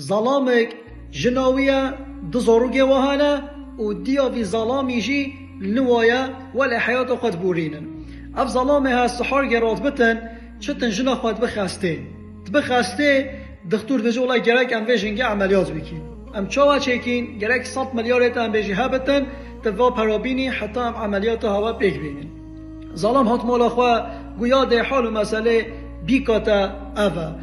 ظلامك جناوية دزاروغي وهانا وديا في ظلامي جي نوايا ولا حياة قد بورينا اف ظلامي ها السحار جرات بتن شتن جنا خد بخاسته دكتور بيجي والله جرك ام فيجنگ عمليات بكين ام چاوا چيكين جرك 100 مليار ام بيجي هبتن توا پرابيني حتى ام عمليات هوا بيك بينين ظلام هات مولا خوا گویا ده حال و مسئله بیکاتا اوه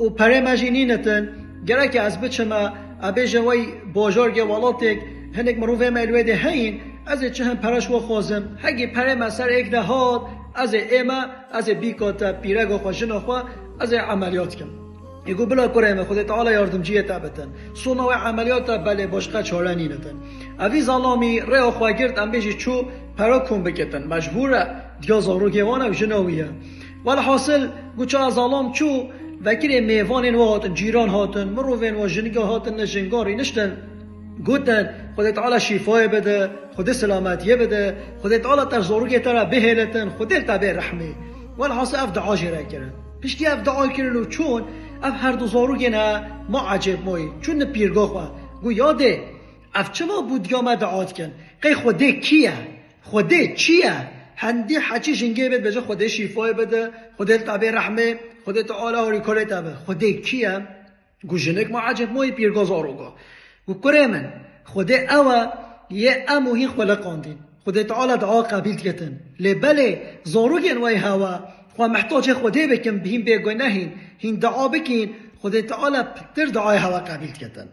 و پره مجینینتن گره که از بچما ابیجه وی باجارگه والاتک هنک مروفه ملوه ده هین از چه هم پرش و خوازم هگی پره مسر ایک ده هاد از ایما از بیکاتا پیرگ و خوشن خوا از عملیات کن یکو بلا کریم خود تعالی یاردمجیه تابتن سونا و عملیات بله باشقه چاره نینتن اوی ظلامی ره خواه گرد ام بیجی چو پرا کن بکتن مجبوره دیا زاروگیوانه و جناویه ولی حاصل گوچه ظلام چو وکر میوان و هاتن جیران هاتن مروفین و جنگه هاتن نشنگاری نشتن گوتن خود تعالی شفای بده خود سلامتیه بده خود تعالی تر زاروگی تر بهلتن خود تبه رحمه ولی حاصل اف دعا جره کرن پشتی اف دعا کرن و چون اف هر دو زاروگی نه ما عجب مایی چون پیرگاه خواه گو یاده اف چما بود یا ما دعات کن قی خوده کیه خوده چیه هندی حچی جنگه بده بجا خوده شفای بده خوده تبه رحمه خوده تعالی هاری کاره تبه خوده کیه گو جنک ما عجب مایی پیرگاه زاروگا گو کره من خوده اوه یه امو هی خلقاندین خوده تعالی دعا قبیل کتن لبله زاروگین وی هوا خواه محتاج خوده بکن بهیم بگوی نهین هین دعا بکین خوده تعالی پتر دعای هوا قبیل کتن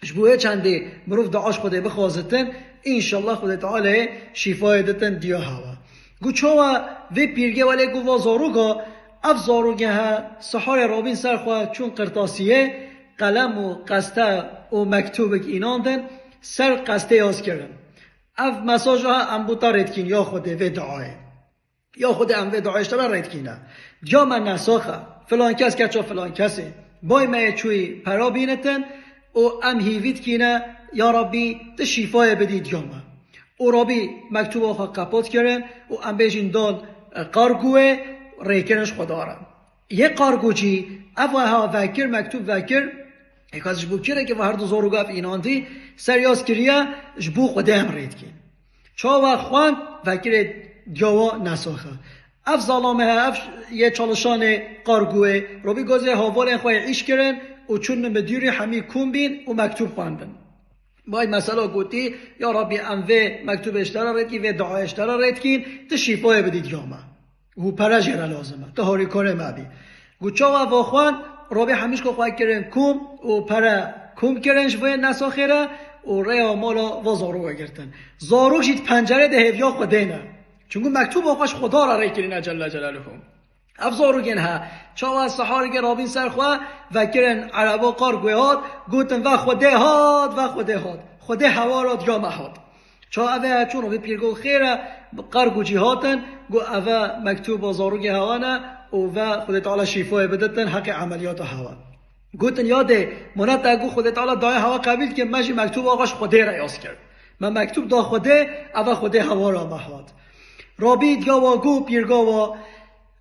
شبوه چنده مروف دعاش خوده بخوازتن انشالله خوده تعالی شفای دتن دیا هوا گو چوا وی پیرگه ولی گو وازاروگا اف زاروگه ها سحار رابین سر خواه چون قرطاسیه قلم و قسته و مکتوب ایناندن سر قسته یاز کردن اف مساج ها انبوتا ردکین یا خوده وی دعای یا خود ام و دعایش تر ردکینه یا من نساخه فلان کس کچا فلان کسه بای ما چوی پرا بینتن و ام هیوید کینه یا ربی ده شفای بدید یا ما او ربی مکتوب آخوا قپات کرن و ام بیجین دان قارگوه ریکنش خدارم یه قارگو چی افوه ها وکر مکتوب وکر یک از جبو کره که و هر دو زاروگا اف ایناندی سریاز کریه جبو خوده هم رید کن چاوه خوان وکر دیوا نساخه اف ظلامه اف یه چالشان قارگوه ربی گازه حوال خواه ایش کرن و چون مدیری همی کن بین و مکتوب خواندن باید مسئله گوتی یا ربی انوه مکتوب اشترا رد کی و دعا اشترا رد کین تا شفای بدید یامه و پرش را لازمه تا هاری کاره مبی گوچا و واخوان ربی همیش که خواه کرن کم و پره کم کرنش و نساخه را و ریا مالا و زارو گرتن زارو شید پنجره ده هفیا خوده نه چونگو مکتوب آقاش خدا را ریکرین جل جلاله افزارو گن ها چاوا سحار گر رابین سر خواه و کرن عربا قارگوی هاد گوتن و خوده هاد خوده هوا را دیا مهاد چا اوه چون اوه پیرگو خیره قارگو جی هاتن گو اوه مکتوب بازارو گه هوا نه و خود تعالی شفای بدتن حق عملیات هوا گوتن یاده منت گو خود تعالی دای هوا قبیل که مجی مکتوب آقاش خوده را یاز کرد من مکتوب دا خوده اوه خوده هوا را مهاد رابید یا و گو پیرگو و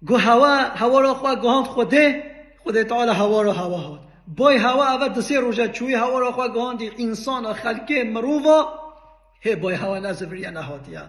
گو هوا را خواه گوهاند خود تعالی هوا را هوا هاد بای هوا اول دسته روژه چوی هوا را خواه گوهاند انسان خلقه مروفا هی بای هوا نزفریه نهادیه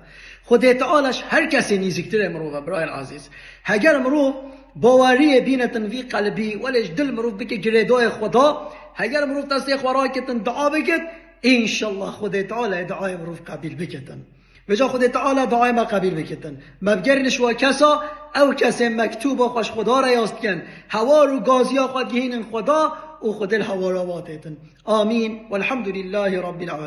خود تعالیش هر کسی نیزکتر مروفا برای العزیز هگر مروف باوری بینتن وی قلبی ولش دل مروف بکه گریدای خدا هگر مروف دسته خواه کتن دعا بکت انشالله خود تعالی دعای مروف قبیل بکتن وجا خود تعالی دعای ما قبیل بکتن مبگرنش و کسا او کسی مکتوب و خوش خدا را یاست کن هوا رو گازی خود گهین خدا و خود الهوا را واتیتن آمین والحمد لله رب العالمین